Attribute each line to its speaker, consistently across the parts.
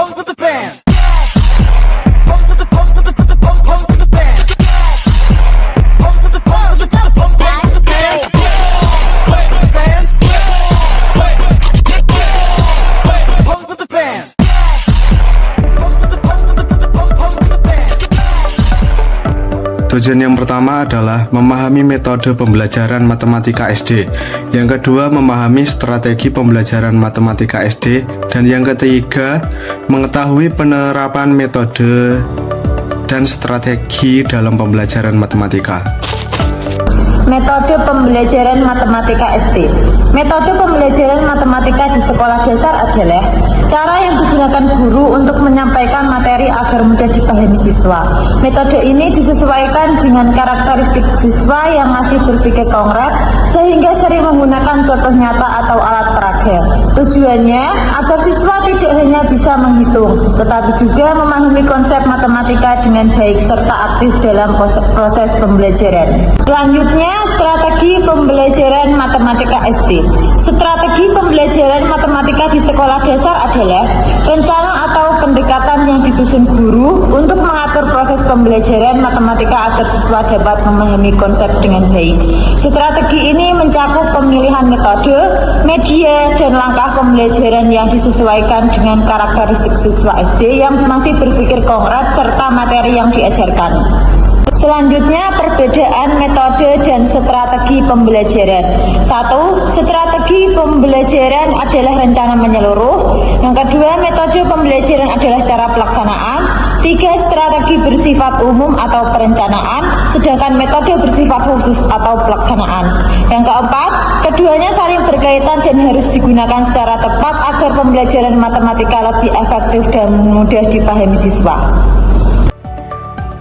Speaker 1: pose with the fans. Pose with the pose with the pose with the fans. Pose with the pose with the pose with the fans. Pose with the fans. Pose with the fans. Pose with the pose with the pose with the fans.
Speaker 2: Tujuan yang pertama adalah memahami metode pembelajaran matematika SD. Yang kedua, memahami strategi pembelajaran matematika SD. Dan yang ketiga, mengetahui penerapan metode dan strategi dalam pembelajaran matematika.
Speaker 3: Metode pembelajaran matematika SD. Metode pembelajaran matematika di sekolah dasar adalah cara yang digunakan guru untuk menyampaikan materi agar mudah dipahami siswa. Metode ini disesuaikan dengan karakteristik siswa yang masih berpikir konkret, sehingga sering menggunakan contoh nyata atau alat peraga. Tujuannya agar siswa tidak hanya bisa menghitung, tetapi juga memahami konsep matematika dengan baik serta aktif dalam proses pembelajaran. Selanjutnya, strategi pembelajaran matematika SD. Strategi pembelajaran matematika di sekolah dasar adalah rencana atau pendekatan yang disusun guru untuk mengatur proses pembelajaran matematika agar siswa dapat memahami konsep dengan baik. Strategi ini mencakup pemilihan metode, media, dan langkah pembelajaran yang disesuaikan dengan karakteristik siswa SD yang masih berpikir konkret serta materi yang diajarkan. Selanjutnya, perbedaan metode dan strategi pembelajaran. 1. Strategi pembelajaran adalah rencana menyeluruh. Yang kedua, metode pembelajaran adalah cara pelaksanaan. 3. Strategi bersifat umum atau perencanaan, sedangkan metode bersifat khusus atau pelaksanaan. Yang keempat, keduanya saling berkaitan dan harus digunakan secara tepat agar pembelajaran matematika lebih efektif dan mudah dipahami siswa.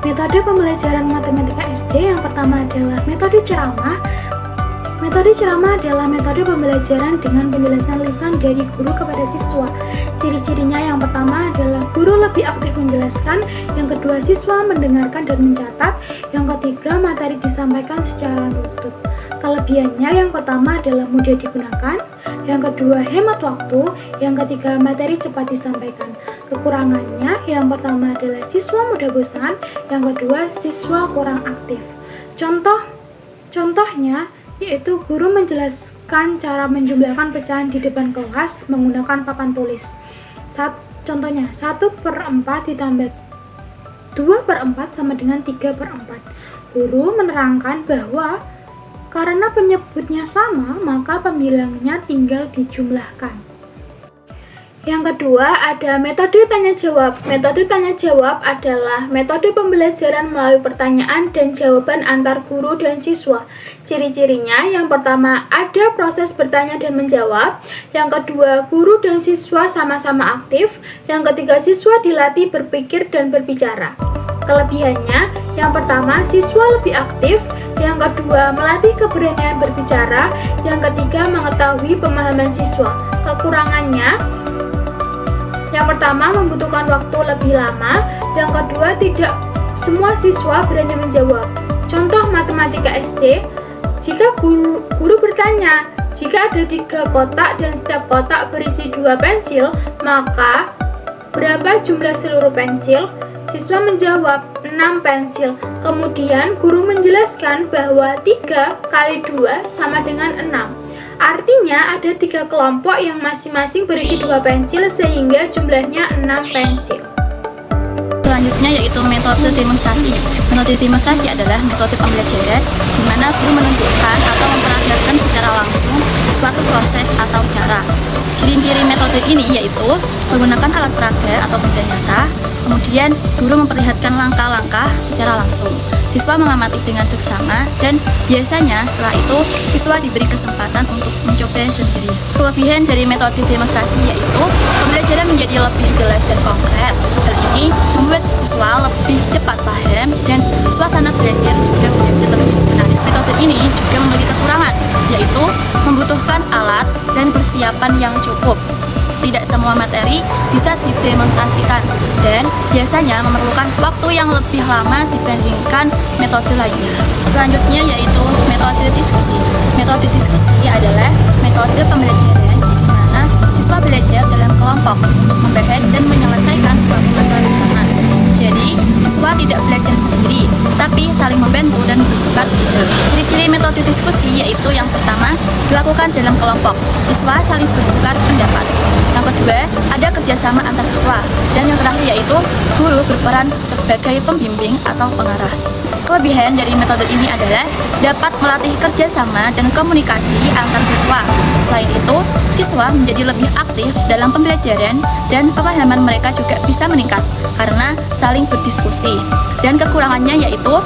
Speaker 4: Metode pembelajaran matematika SD yang pertama adalah metode ceramah. Metode ceramah adalah metode pembelajaran dengan penjelasan lisan dari guru kepada siswa. Ciri-cirinya yang pertama adalah guru lebih aktif menjelaskan, yang kedua siswa mendengarkan dan mencatat, yang ketiga materi disampaikan secara runtut. Kelebihannya yang pertama adalah mudah digunakan, yang kedua hemat waktu, yang ketiga materi cepat disampaikan. Kekurangannya yang pertama adalah siswa mudah bosan, yang kedua siswa kurang aktif. Contohnya yaitu guru menjelaskan cara menjumlahkan pecahan di depan kelas menggunakan papan tulis. Contohnya 1/4 ditambah 2/4 sama dengan 3/4. Guru menerangkan bahwa karena penyebutnya sama, maka pembilangnya tinggal dijumlahkan. Yang kedua, ada metode tanya jawab. Metode tanya jawab adalah metode pembelajaran melalui pertanyaan dan jawaban antar guru dan siswa. Ciri-cirinya, yang pertama ada proses bertanya dan menjawab. Yang kedua, guru dan siswa sama-sama aktif. Yang ketiga, siswa dilatih berpikir dan berbicara. Kelebihannya, yang pertama siswa lebih aktif. Yang kedua, melatih keberanian berbicara. Yang ketiga, mengetahui pemahaman siswa. Kekurangannya, yang pertama membutuhkan waktu lebih lama. Yang kedua, tidak semua siswa berani menjawab. Contoh matematika SD, jika guru bertanya, jika ada 3 kotak dan setiap kotak berisi 2 pensil, maka berapa jumlah seluruh pensil? Siswa menjawab 6 pensil. Kemudian guru menjelaskan bahwa 3 kali 2 sama dengan 6. Artinya ada 3 kelompok yang masing-masing berisi 2 pensil sehingga jumlahnya 6 pensil.
Speaker 5: Selanjutnya yaitu metode demonstrasi. Metode demonstrasi adalah metode pembelajaran di mana guru menunjukkan atau memperagakan secara langsung suatu proses atau cara. Ciri-ciri metode ini yaitu menggunakan alat peraga atau benda nyata, kemudian guru memperlihatkan langkah-langkah secara langsung. Siswa mengamati dengan seksama dan biasanya setelah itu siswa diberi kesempatan untuk mencoba sendiri. Kelebihan dari metode demonstrasi yaitu pembelajaran menjadi lebih jelas dan konkret. Hal ini membuat siswa lebih cepat paham dan suasana belajar juga menjadi lebih menarik. Metode ini juga memiliki kekurangan, yaitu membutuhkan alat dan persiapan yang cukup. Tidak semua materi bisa didemonstrasikan dan biasanya memerlukan waktu yang lebih lama dibandingkan metode lainnya. Selanjutnya yaitu metode diskusi. Metode diskusi adalah metode pembelajaran di mana siswa belajar dalam kelompok kelompok untuk membahas dan menyelesaikan suatu masalah bersama. Jadi, siswa tidak belajar sendiri, tapi saling membantu dan bertukar ide. Ciri-ciri metode diskusi yaitu yang pertama, dilakukan dalam kelompok. Siswa saling bertukar pendapat. Yang kedua, ada kerjasama antar siswa. Dan yang terakhir yaitu guru berperan sebagai pembimbing atau pengarah. Kelebihan dari metode ini adalah dapat melatih kerjasama dan komunikasi antar siswa. Selain itu, siswa menjadi lebih aktif dalam pembelajaran dan pemahaman mereka juga bisa meningkat karena saling berdiskusi. Dan kekurangannya yaitu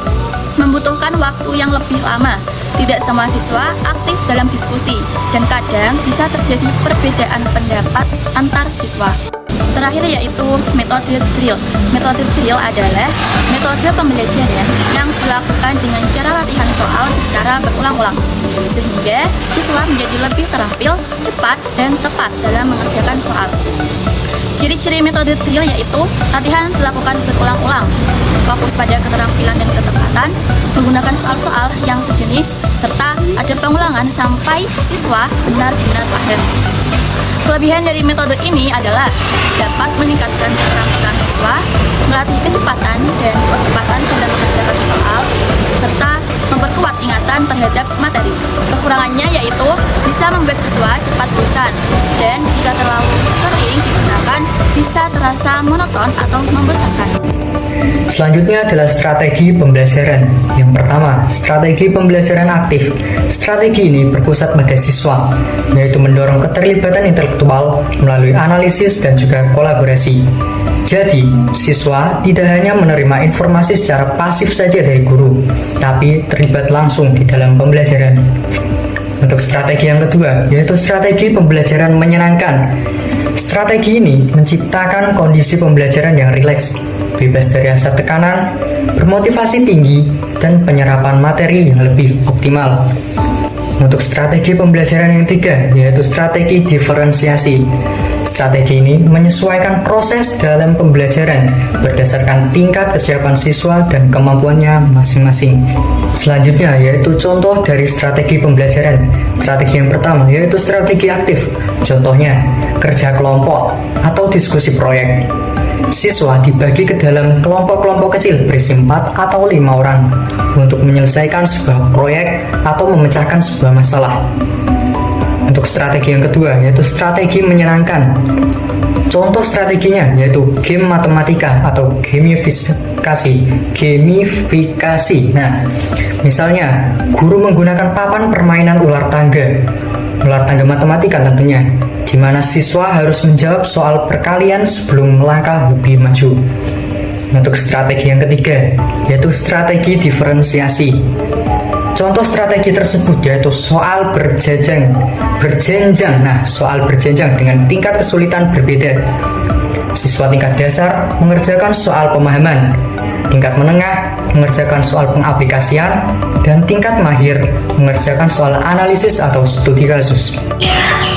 Speaker 5: membutuhkan waktu yang lebih lama. Tidak semua siswa aktif dalam diskusi dan kadang bisa terjadi perbedaan pendapat antar siswa. Terakhir yaitu metode drill. Metode drill adalah metode pembelajaran yang dilakukan dengan cara latihan soal secara berulang-ulang, sehingga siswa menjadi lebih terampil, cepat, dan tepat dalam mengerjakan soal. Ciri-ciri metode drill yaitu latihan dilakukan berulang-ulang, fokus pada keterampilan dan ketepatan, menggunakan soal-soal yang sejenis, serta ada pengulangan sampai siswa benar-benar paham. Kelebihan dari metode ini adalah dapat meningkatkan keterampilan siswa, melatih kecepatan dan ketepatan dalam mengerjakan soal, serta memperkuat ingatan terhadap materi. Kekurangannya yaitu bisa membuat siswa cepat bosan, dan jika terlalu sering digunakan bisa terasa monoton atau membosankan.
Speaker 6: Selanjutnya adalah strategi pembelajaran. Yang pertama, strategi pembelajaran aktif. Strategi ini berpusat pada siswa, yaitu mendorong keterlibatan intelektual melalui analisis dan juga kolaborasi. Jadi, siswa tidak hanya menerima informasi secara pasif saja dari guru, tapi terlibat langsung di dalam pembelajaran. Untuk strategi yang kedua, yaitu strategi pembelajaran menyenangkan. Strategi ini menciptakan kondisi pembelajaran yang rileks, bebas dari rasa tekanan, bermotivasi tinggi, dan penyerapan materi yang lebih optimal. Untuk strategi pembelajaran yang ketiga, yaitu strategi diferensiasi. Strategi ini menyesuaikan proses dalam pembelajaran berdasarkan tingkat kesiapan siswa dan kemampuannya masing-masing. Selanjutnya yaitu contoh dari strategi pembelajaran. Strategi yang pertama yaitu strategi aktif. Contohnya, kerja kelompok atau diskusi proyek. Siswa dibagi ke dalam kelompok-kelompok kecil berisi 4 atau 5 orang untuk menyelesaikan sebuah proyek atau memecahkan sebuah masalah. Untuk strategi yang kedua yaitu strategi menyenangkan. Contoh strateginya yaitu game matematika atau gamifikasi. Nah, misalnya guru menggunakan papan permainan ular tangga matematika tentunya, di mana siswa harus menjawab soal perkalian sebelum melangkah lebih maju. Untuk strategi yang ketiga yaitu strategi diferensiasi. Contoh strategi tersebut yaitu soal berjenjang. Nah, soal berjenjang dengan tingkat kesulitan berbeda. Siswa tingkat dasar mengerjakan soal pemahaman, tingkat menengah mengerjakan soal pengaplikasian, dan tingkat mahir mengerjakan soal analisis atau studi kasus.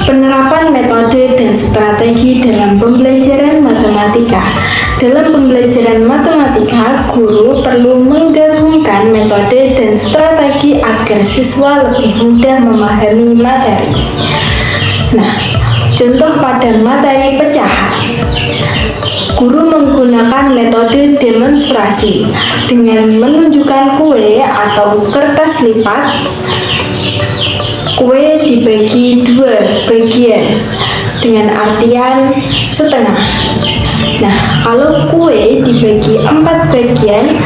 Speaker 7: Penerapan metode dan strategi dalam pembelajaran matematika. Dalam pembelajaran matematika, guru perlu menggabungkan metode dan strategi agar siswa lebih mudah memahami materi. Nah, contoh pada materi pecahan. Guru menggunakan metode demonstrasi dengan menunjukkan kue atau kertas lipat. Kue dibagi 2 bagian dengan artian setengah. Nah, kalau kue dibagi 4 bagian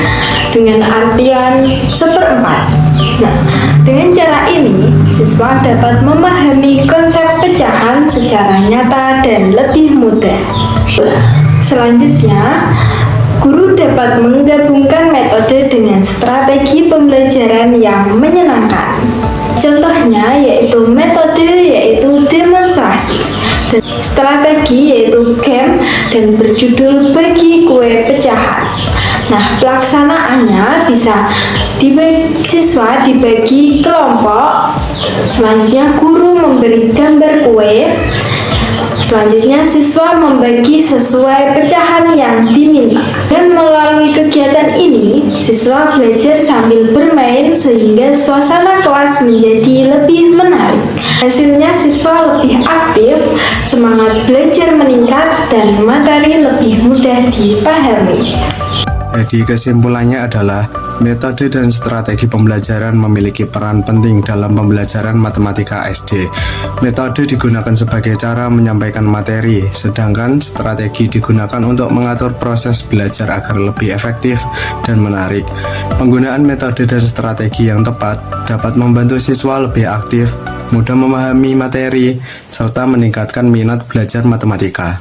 Speaker 7: dengan artian 1/4. Nah, dengan cara ini, siswa dapat memahami konsep pecahan secara nyata dan lebih mudah. Selanjutnya, guru dapat menggabungkan metode dengan strategi pembelajaran yang menyenangkan. Contohnya yaitu demonstrasi, dan strategi yaitu game dan berjudul bagi kue pecahan. Nah, pelaksanaannya bisa siswa dibagi kelompok. Selanjutnya guru memberi gambar kue. Selanjutnya siswa membagi sesuai pecahan yang diminta. Dan melalui kegiatan ini, siswa belajar sambil bermain sehingga suasana kelas menjadi lebih menarik. Hasilnya siswa lebih aktif aktif, semangat belajar meningkat, dan materi lebih mudah dipahami.
Speaker 2: Jadi kesimpulannya adalah metode dan strategi pembelajaran memiliki peran penting dalam pembelajaran matematika SD. Metode digunakan sebagai cara menyampaikan materi, sedangkan strategi digunakan untuk mengatur proses belajar agar lebih efektif dan menarik. Penggunaan metode dan strategi yang tepat dapat membantu siswa lebih aktif, mudah memahami materi, serta meningkatkan minat belajar matematika.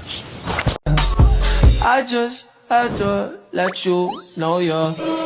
Speaker 1: I just had to let you know you're